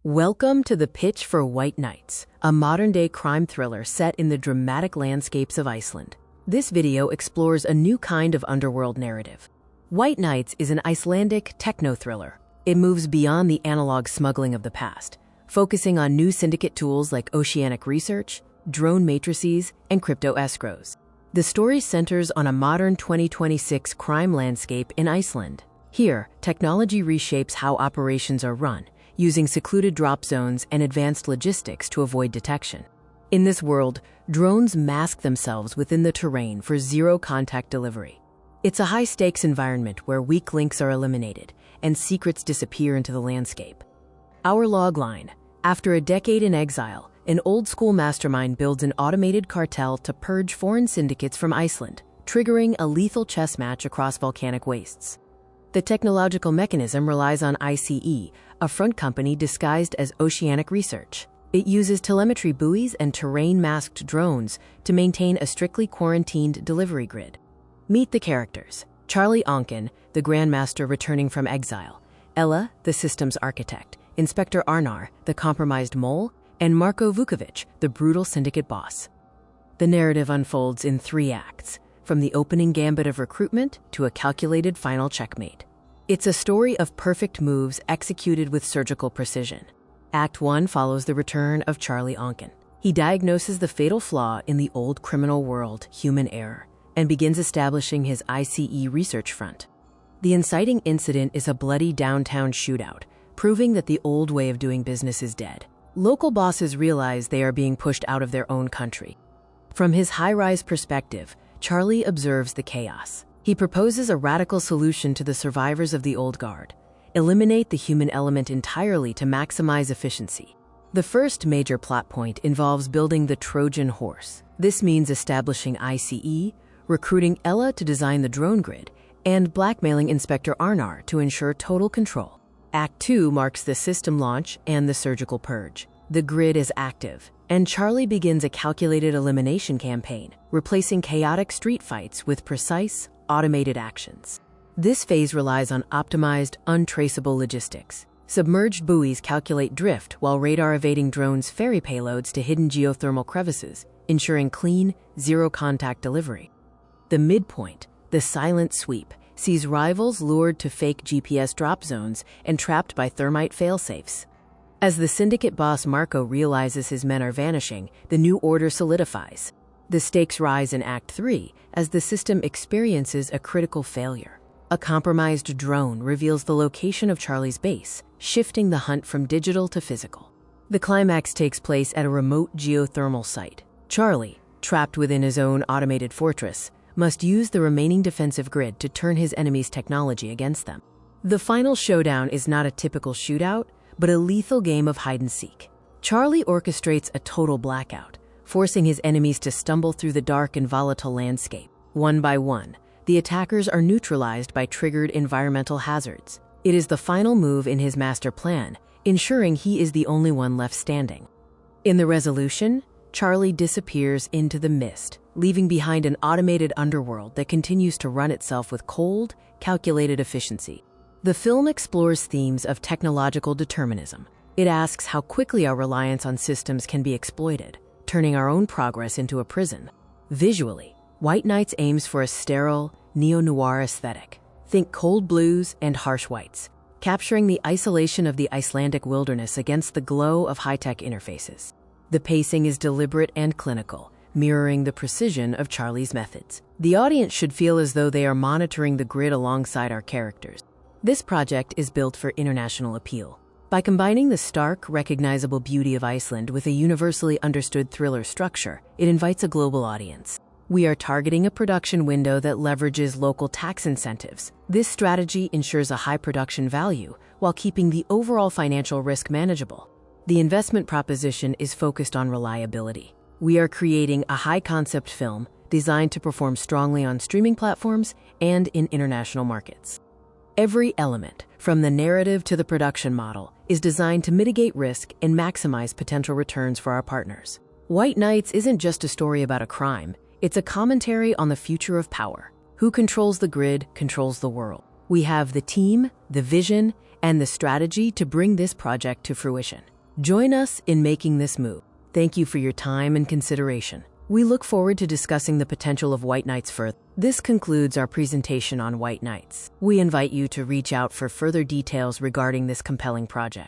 Welcome to the pitch for White Nights, a modern-day crime thriller set in the dramatic landscapes of Iceland. This video explores a new kind of underworld narrative. White Nights is an Icelandic techno-thriller. It moves beyond the analog smuggling of the past, focusing on new syndicate tools like oceanic research, drone matrices, and crypto escrows. The story centers on a modern 2026 crime landscape in Iceland. Here, technology reshapes how operations are run, using secluded drop zones and advanced logistics to avoid detection. In this world, drones mask themselves within the terrain for zero-contact delivery. It's a high-stakes environment where weak links are eliminated and secrets disappear into the landscape. Our logline: after a decade in exile, an old-school mastermind builds an automated cartel to purge foreign syndicates from Iceland, triggering a lethal chess match across volcanic wastes. The technological mechanism relies on ICE, a front company disguised as oceanic research. It uses telemetry buoys and terrain-masked drones to maintain a strictly quarantined delivery grid. Meet the characters: Charlie Onken, the Grandmaster returning from exile; Ella, the systems architect; Inspector Arnar, the compromised mole; and Marko Vukovic, the brutal syndicate boss. The narrative unfolds in 3 acts, from the opening gambit of recruitment to a calculated final checkmate. It's a story of perfect moves executed with surgical precision. Act 1 follows the return of Charlie Onken. He diagnoses the fatal flaw in the old criminal world, human error, and begins establishing his ICE research front. The inciting incident is a bloody downtown shootout, proving that the old way of doing business is dead. Local bosses realize they are being pushed out of their own country. From his high-rise perspective, Charlie observes the chaos. He proposes a radical solution to the survivors of the old guard: eliminate the human element entirely to maximize efficiency. The first major plot point involves building the Trojan horse. This means establishing ICE, recruiting Ella to design the drone grid, and blackmailing Inspector Arnar to ensure total control. Act 2 marks the system launch and the surgical purge. The grid is active, and Charlie begins a calculated elimination campaign, replacing chaotic street fights with precise, automated actions. This phase relies on optimized, untraceable logistics. Submerged buoys calculate drift while radar-evading drones ferry payloads to hidden geothermal crevices, ensuring clean, zero-contact delivery. The midpoint, the silent sweep, sees rivals lured to fake GPS drop zones and trapped by thermite failsafes. As the syndicate boss Marko realizes his men are vanishing, the new order solidifies. The stakes rise in Act 3 as the system experiences a critical failure. A compromised drone reveals the location of Charlie's base, shifting the hunt from digital to physical. The climax takes place at a remote geothermal site. Charlie, trapped within his own automated fortress, must use the remaining defensive grid to turn his enemy's technology against them. The final showdown is not a typical shootout, but a lethal game of hide-and-seek. Charlie orchestrates a total blackout, forcing his enemies to stumble through the dark and volatile landscape. One by one, the attackers are neutralized by triggered environmental hazards. It is the final move in his master plan, ensuring he is the only one left standing. In the resolution, Charlie disappears into the mist, leaving behind an automated underworld that continues to run itself with cold, calculated efficiency. The film explores themes of technological determinism. It asks how quickly our reliance on systems can be exploited, turning our own progress into a prison. Visually, White Nights aims for a sterile, neo-noir aesthetic. Think cold blues and harsh whites, capturing the isolation of the Icelandic wilderness against the glow of high-tech interfaces. The pacing is deliberate and clinical, mirroring the precision of Charlie's methods. The audience should feel as though they are monitoring the grid alongside our characters. This project is built for international appeal. By combining the stark, recognizable beauty of Iceland with a universally understood thriller structure, it invites a global audience. We are targeting a production window that leverages local tax incentives. This strategy ensures a high production value while keeping the overall financial risk manageable. The investment proposition is focused on reliability. We are creating a high-concept film designed to perform strongly on streaming platforms and in international markets. Every element, from the narrative to the production model, is designed to mitigate risk and maximize potential returns for our partners. White Nights isn't just a story about a crime, it's a commentary on the future of power. Who controls the grid controls the world. We have the team, the vision, and the strategy to bring this project to fruition. Join us in making this move. Thank you for your time and consideration. We look forward to discussing the potential of white knights further. This concludes our presentation on white knights. We invite you to reach out for further details regarding this compelling project.